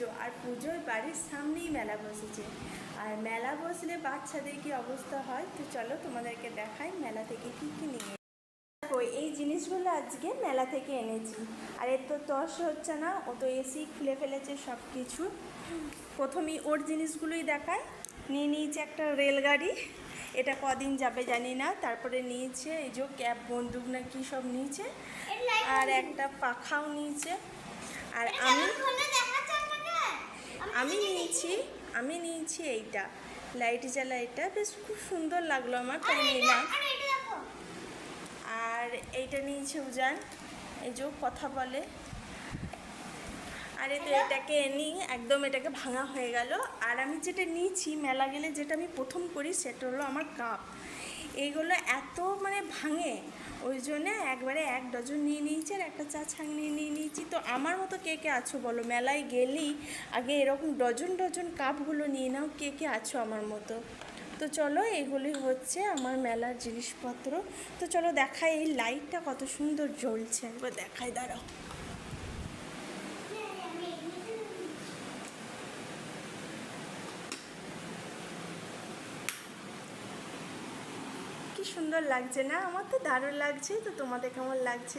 পুজো, আর পুজোর বাড়ির সামনেই মেলা বসেছে। আর মেলা বসলে বাচ্চাদের কি অবস্থা হয়, তো চলো তোমাদেরকে দেখাই মেলা থেকে কী কী নিয়ে। এই জিনিসগুলো আজকে মেলা থেকে এনেছি। আর এর তো তস হচ্ছে না, ও তো এসি খুলে ফেলেছে সব কিছু। প্রথমেই ওর জিনিসগুলোই দেখায়। নিয়ে নিয়েছে একটা রেলগাড়ি, এটা কদিন যাবে জানি না। তারপরে নিয়েছে এই যে ক্যাব বন্দুক না কি সব নিয়েছে, আর একটা পাখাও নিয়েছে। আর আমি নিয়েছি এইটা লাইট জ্বালা, এটা বেশ খুব সুন্দর লাগলো আমার, তাই নিলাম। আর এইটা নিয়েছে উজান, এই যে কথা বলে। আরে তো এটাকে নিই, একদম এটাকে ভাঙা হয়ে গেল। আর আমি যেটা নিয়েছি মেলা গেলে, যেটা আমি প্রথম করি সেটা হলো আমার কাপ। এইগুলো এত মানে ভাঙে, ওই জন্য একবারে 1 ডজন নিয়ে নিয়েছি, আর একটা চা ছাঁকনি নিয়ে নিয়েছি। তো আমার মতো কে কে আছো বলো, মেলায় গেলেই আগে এরকম ডজন ডজন কাপগুলো নিয়ে নাও, কে কে আছো আমার মতো। তো চলো, এগুলি হচ্ছে আমার মেলার জিনিসপত্র। তো চলো দেখাই, এই লাইটটা কত সুন্দর জ্বলছে, একবার দেখাই, দাঁড়াও। কি সুন্দর লাগছে না? আমার তো দারুণ লাগছে। তো তোমাদের কেমন লাগছে?